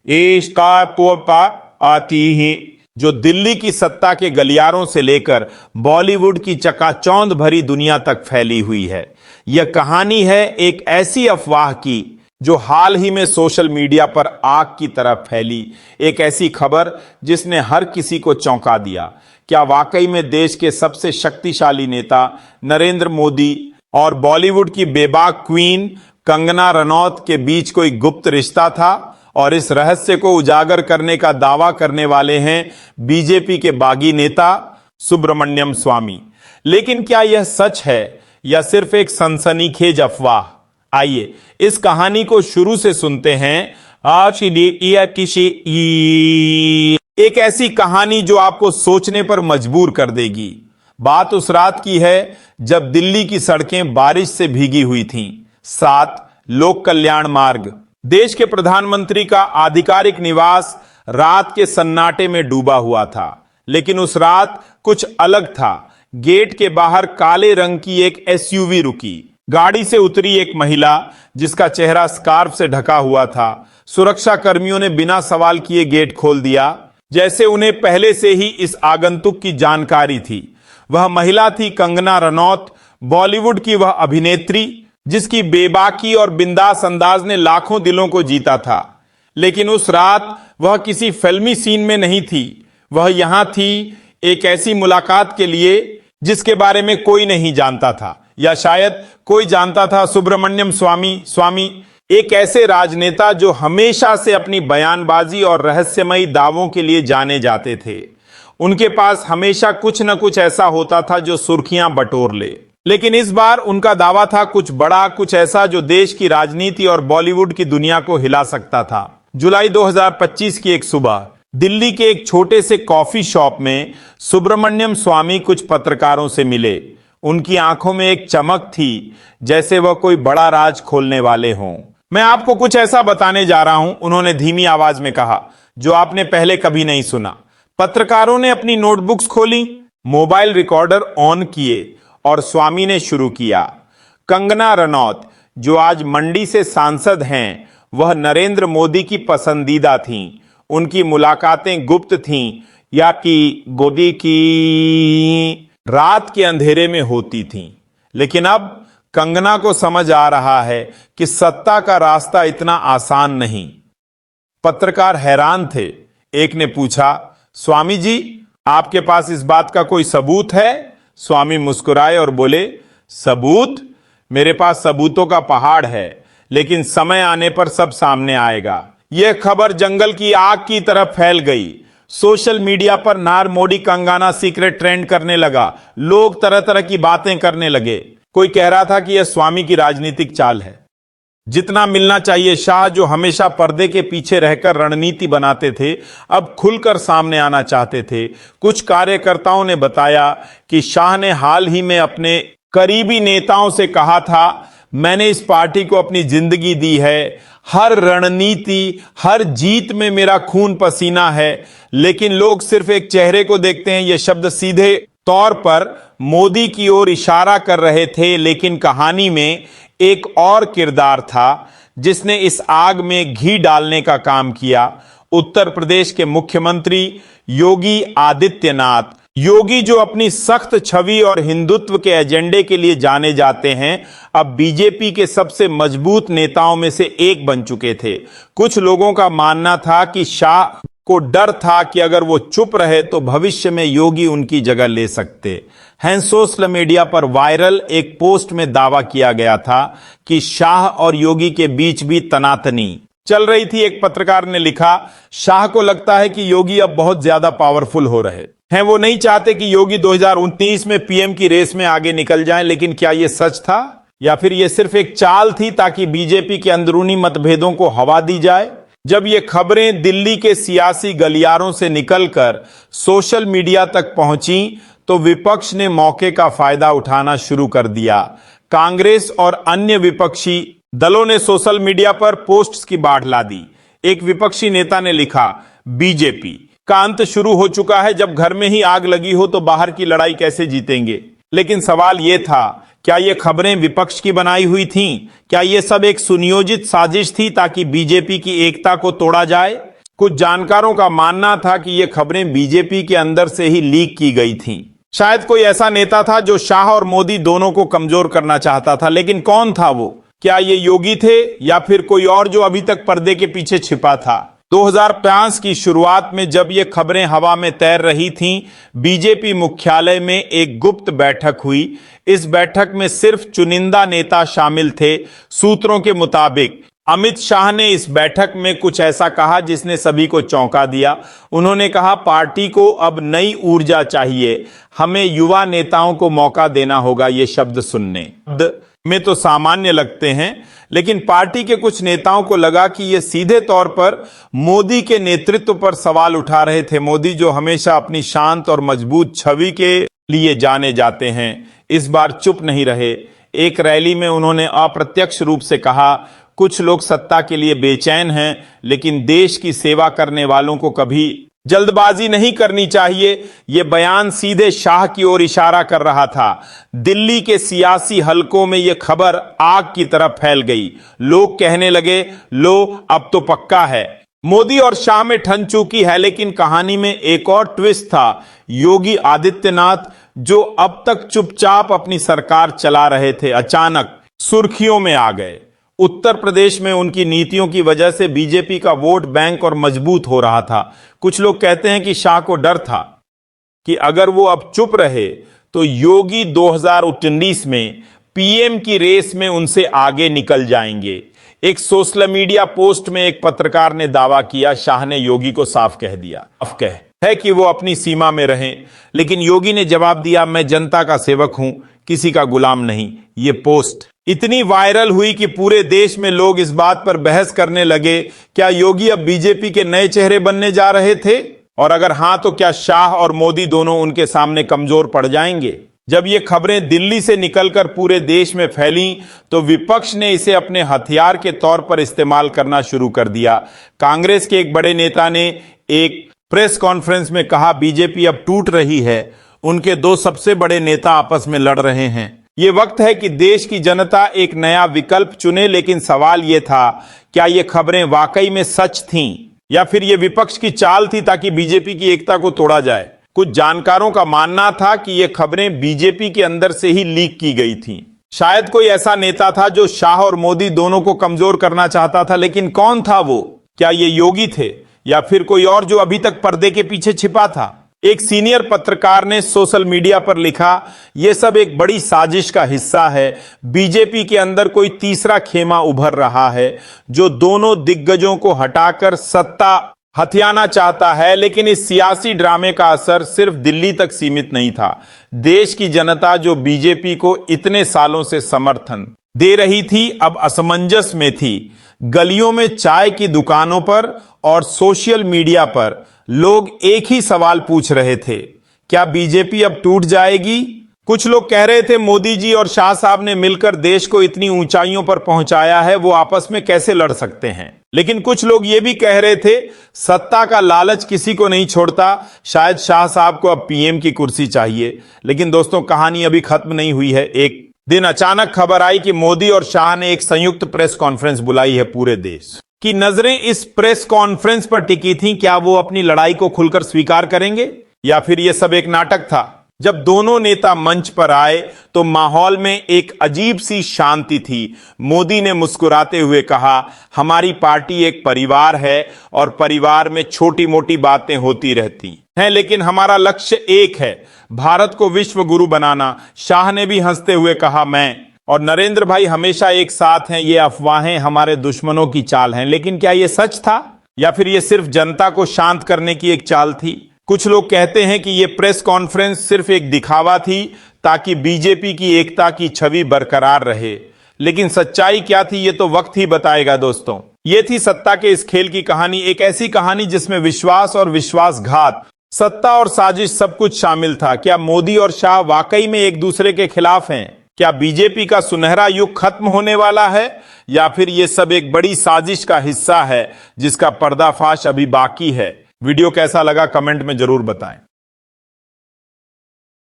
इसका पोपा आती ही, जो दिल्ली की सत्ता के गलियारों से लेकर बॉलीवुड की चकाचौंध भरी दुनिया तक फैली हुई है। यह कहानी है एक ऐसी अफवाह की जो हाल ही में सोशल मीडिया पर आग की तरह फैली, एक ऐसी खबर जिसने हर किसी को चौंका दिया। क्या वाकई में देश के सबसे शक्तिशाली नेता नरेंद्र मोदी और बॉलीवुड की बेबाक क्वीन कंगना रनौत के बीच कोई गुप्त रिश्ता था? और इस रहस्य को उजागर करने का दावा करने वाले हैं बीजेपी के बागी नेता सुब्रमण्यम स्वामी। लेकिन क्या यह सच है या सिर्फ एक सनसनीखेज अफवाह? आइए इस कहानी को शुरू से सुनते हैं। आज एक ऐसी कहानी जो आपको सोचने पर मजबूर कर देगी। बात उस रात की है जब दिल्ली की सड़कें बारिश से भीगी हुई थीं। 7 लोक कल्याण मार्ग, देश के प्रधानमंत्री का आधिकारिक निवास रात के सन्नाटे में डूबा हुआ था। लेकिन उस रात कुछ अलग था। गेट के बाहर काले रंग की एक एसयूवी रुकी। गाड़ी से उतरी एक महिला जिसका चेहरा स्कार्फ से ढका हुआ था। सुरक्षा कर्मियों ने बिना सवाल किए गेट खोल दिया, जैसे उन्हें पहले से ही इस आगंतुक की जानकारी थी। वह महिला थी कंगना रनौत, बॉलीवुड की वह अभिनेत्री जिसकी बेबाकी और बिंदास अंदाज ने लाखों दिलों को जीता था। लेकिन उस रात वह किसी फिल्मी सीन में नहीं थी। वह यहां थी एक ऐसी मुलाकात के लिए जिसके बारे में कोई नहीं जानता था, या शायद कोई जानता था। सुब्रमण्यम स्वामी एक ऐसे राजनेता जो हमेशा से अपनी बयानबाजी और रहस्यमयी दावों के लिए जाने जाते थे। उनके पास हमेशा कुछ न कुछ ऐसा होता था जो सुर्खियां बटोर ले। लेकिन इस बार उनका दावा था कुछ बड़ा, कुछ ऐसा जो देश की राजनीति और बॉलीवुड की दुनिया को हिला सकता था। जुलाई 2025 की एक सुबह दिल्ली के एक छोटे से कॉफी शॉप में सुब्रमण्यम स्वामी कुछ पत्रकारों से मिले। उनकी आंखों में एक चमक थी जैसे वह कोई बड़ा राज खोलने वाले हों। मैं आपको कुछ ऐसा बताने जा रहा हूं, उन्होंने धीमी आवाज में कहा, जो आपने पहले कभी नहीं सुना। पत्रकारों ने अपनी नोटबुक्स खोली, मोबाइल रिकॉर्डर ऑन किए और स्वामी ने शुरू किया। कंगना रनौत, जो आज मंडी से सांसद हैं, वह नरेंद्र मोदी की पसंदीदा थीं। उनकी मुलाकातें गुप्त थीं या कि गोदी की रात के अंधेरे में होती थीं। लेकिन अब कंगना को समझ आ रहा है कि सत्ता का रास्ता इतना आसान नहीं। पत्रकार हैरान थे। एक ने पूछा, स्वामी जी, आपके पास इस बात का कोई सबूत है? स्वामी मुस्कुराए और बोले, सबूत? मेरे पास सबूतों का पहाड़ है, लेकिन समय आने पर सब सामने आएगा। यह खबर जंगल की आग की तरह फैल गई। सोशल मीडिया पर नार मोदी कंगना सीक्रेट ट्रेंड करने लगा। लोग तरह तरह की बातें करने लगे। कोई कह रहा था कि यह स्वामी की राजनीतिक चाल है। जितना मिलना चाहिए शाह, जो हमेशा पर्दे के पीछे रहकर रणनीति बनाते थे, अब खुलकर सामने आना चाहते थे। कुछ कार्यकर्ताओं ने बताया कि शाह ने हाल ही में अपने करीबी नेताओं से कहा था, मैंने इस पार्टी को अपनी जिंदगी दी है, हर रणनीति, हर जीत में मेरा खून पसीना है। लेकिन लोग सिर्फ एक चेहरे को देखते हैं। ये शब्द सीधे तौर पर मोदी की ओर इशारा कर रहे थे, लेकिन कहानी में एक और किरदार था जिसने इस आग में घी डालने का काम किया। उत्तर प्रदेश के मुख्यमंत्री योगी आदित्यनाथ, योगी जो अपनी सख्त छवि और हिंदुत्व के एजेंडे के लिए जाने जाते हैं, अब बीजेपी के सबसे मजबूत नेताओं में से एक बन चुके थे। कुछ लोगों का मानना था कि शाह को डर था कि अगर वो चुप रहे तो भविष्य में योगी उनकी जगह ले सकते हैं। सोशल मीडिया पर वायरल एक पोस्ट में दावा किया गया था कि शाह और योगी के बीच भी तनातनी चल रही थी। एक पत्रकार ने लिखा, शाह को लगता है कि योगी अब बहुत ज्यादा पावरफुल हो रहे हैं। वो नहीं चाहते कि योगी 2029 में पीएम की रेस में आगे निकल जाएं। लेकिन क्या यह सच था या फिर यह सिर्फ एक चाल थी ताकि बीजेपी के अंदरूनी मतभेदों को हवा दी जाए? जब ये खबरें दिल्ली के सियासी गलियारों से निकलकर सोशल मीडिया तक पहुंची तो विपक्ष ने मौके का फायदा उठाना शुरू कर दिया। कांग्रेस और अन्य विपक्षी दलों ने सोशल मीडिया पर पोस्ट्स की बाढ़ ला दी। एक विपक्षी नेता ने लिखा, बीजेपी का अंत शुरू हो चुका है। जब घर में ही आग लगी हो तो बाहर की लड़ाई कैसे जीतेंगे? लेकिन सवाल यह था क्या ये खबरें विपक्ष की बनाई हुई थीं? क्या ये सब एक सुनियोजित साजिश थी ताकि बीजेपी की एकता को तोड़ा जाए? कुछ जानकारों का मानना था कि ये खबरें बीजेपी के अंदर से ही लीक की गई थीं। शायद कोई ऐसा नेता था जो शाह और मोदी दोनों को कमजोर करना चाहता था, लेकिन कौन था वो? क्या ये योगी थे या फिर कोई और जो अभी तक पर्दे के पीछे छिपा था? 2005 की शुरुआत में जब ये खबरें हवा में तैर रही थीं, बीजेपी मुख्यालय में एक गुप्त बैठक हुई। इस बैठक में सिर्फ चुनिंदा नेता शामिल थे। सूत्रों के मुताबिक अमित शाह ने इस बैठक में कुछ ऐसा कहा जिसने सभी को चौंका दिया। उन्होंने कहा, पार्टी को अब नई ऊर्जा चाहिए, हमें युवा नेताओं को मौका देना होगा। ये शब्द सुनने में तो सामान्य लगते हैं, लेकिन पार्टी के कुछ नेताओं को लगा कि ये सीधे तौर पर मोदी के नेतृत्व पर सवाल उठा रहे थे। मोदी जो हमेशा अपनी शांत और मजबूत छवि के लिए जाने जाते हैं, इस बार चुप नहीं रहे। एक रैली में उन्होंने अप्रत्यक्ष रूप से कहा, कुछ लोग सत्ता के लिए बेचैन हैं, लेकिन देश की सेवा करने वालों को कभी जल्दबाजी नहीं करनी चाहिए। यह बयान सीधे शाह की ओर इशारा कर रहा था। दिल्ली के सियासी हलकों में यह खबर आग की तरह फैल गई। लोग कहने लगे, लो अब तो पक्का है, मोदी और शाह में ठन चुकी है। लेकिन कहानी में एक और ट्विस्ट था। योगी आदित्यनाथ, जो अब तक चुपचाप अपनी सरकार चला रहे थे, अचानक सुर्खियों में आ गए। उत्तर प्रदेश में उनकी नीतियों की वजह से बीजेपी का वोट बैंक और मजबूत हो रहा था। कुछ लोग कहते हैं कि शाह को डर था कि अगर वो अब चुप रहे तो योगी 2019 में पीएम की रेस में उनसे आगे निकल जाएंगे। एक सोशल मीडिया पोस्ट में एक पत्रकार ने दावा किया, शाह ने योगी को साफ कह दिया, है कि वो अपनी सीमा में रहें। लेकिन योगी ने जवाब दिया, मैं जनता का सेवक हूं, किसी का गुलाम नहीं। ये पोस्ट इतनी वायरल हुई कि पूरे देश में लोग इस बात पर बहस करने लगे, क्या योगी अब बीजेपी के नए चेहरे बनने जा रहे थे? और अगर हां, तो क्या शाह और मोदी दोनों उनके सामने कमजोर पड़ जाएंगे? जब ये खबरें दिल्ली से निकलकर पूरे देश में फैली, तो विपक्ष ने इसे अपने हथियार के तौर पर इस्तेमाल करना शुरू कर दिया। कांग्रेस के एक बड़े नेता ने एक प्रेस कॉन्फ्रेंस में कहा, बीजेपी अब टूट रही है, उनके दो सबसे बड़े नेता आपस में लड़ रहे हैं। ये वक्त है कि देश की जनता एक नया विकल्प चुने। लेकिन सवाल यह था, क्या ये खबरें वाकई में सच थीं या फिर ये विपक्ष की चाल थी ताकि बीजेपी की एकता को तोड़ा जाए? कुछ जानकारों का मानना था कि ये खबरें बीजेपी के अंदर से ही लीक की गई थीं। शायद कोई ऐसा नेता था जो शाह और मोदी दोनों को कमजोर करना चाहता था, लेकिन कौन था वो? क्या ये योगी थे या फिर कोई और जो अभी तक पर्दे के पीछे छिपा था? एक सीनियर पत्रकार ने सोशल मीडिया पर लिखा, यह सब एक बड़ी साजिश का हिस्सा है। बीजेपी के अंदर कोई तीसरा खेमा उभर रहा है जो दोनों दिग्गजों को हटाकर सत्ता हथियाना चाहता है। लेकिन इस सियासी ड्रामे का असर सिर्फ दिल्ली तक सीमित नहीं था। देश की जनता जो बीजेपी को इतने सालों से समर्थन दे रही थी, अब असमंजस में थी। गलियों में, चाय की दुकानों पर और सोशल मीडिया पर लोग एक ही सवाल पूछ रहे थे, क्या बीजेपी अब टूट जाएगी? कुछ लोग कह रहे थे, मोदी जी और शाह साहब ने मिलकर देश को इतनी ऊंचाइयों पर पहुंचाया है, वो आपस में कैसे लड़ सकते हैं? लेकिन कुछ लोग ये भी कह रहे थे, सत्ता का लालच किसी को नहीं छोड़ता, शायद शाह साहब को अब पीएम की कुर्सी चाहिए। लेकिन दोस्तों, कहानी अभी खत्म नहीं हुई है। एक दिन अचानक खबर आई कि मोदी और शाह ने एक संयुक्त प्रेस कॉन्फ्रेंस बुलाई है। पूरे देश की नजरें इस प्रेस कॉन्फ्रेंस पर टिकी थीं। क्या वो अपनी लड़ाई को खुलकर स्वीकार करेंगे या फिर यह सब एक नाटक था? जब दोनों नेता मंच पर आए तो माहौल में एक अजीब सी शांति थी। मोदी ने मुस्कुराते हुए कहा, हमारी पार्टी एक परिवार है और परिवार में छोटी मोटी बातें होती रहती हैं, लेकिन हमारा लक्ष्य एक है, भारत को विश्व गुरु बनाना। शाह ने भी हंसते हुए कहा, मैं और नरेंद्र भाई हमेशा एक साथ हैं। ये अफवाहें हमारे दुश्मनों की चाल हैं। लेकिन क्या ये सच था या फिर ये सिर्फ जनता को शांत करने की एक चाल थी? कुछ लोग कहते हैं कि ये प्रेस कॉन्फ्रेंस सिर्फ एक दिखावा थी ताकि बीजेपी की एकता की छवि बरकरार रहे। लेकिन सच्चाई क्या थी, ये तो वक्त ही बताएगा दोस्तों। ये थी सत्ता के इस खेल की कहानी, एक ऐसी कहानी जिसमें विश्वास और विश्वासघात, सत्ता और साजिश सब कुछ शामिल था। क्या मोदी और शाह वाकई में एक दूसरे के खिलाफ हैं? क्या बीजेपी का सुनहरा युग खत्म होने वाला है या फिर ये सब एक बड़ी साजिश का हिस्सा है जिसका पर्दाफाश अभी बाकी है? वीडियो कैसा लगा कमेंट में जरूर बताएं।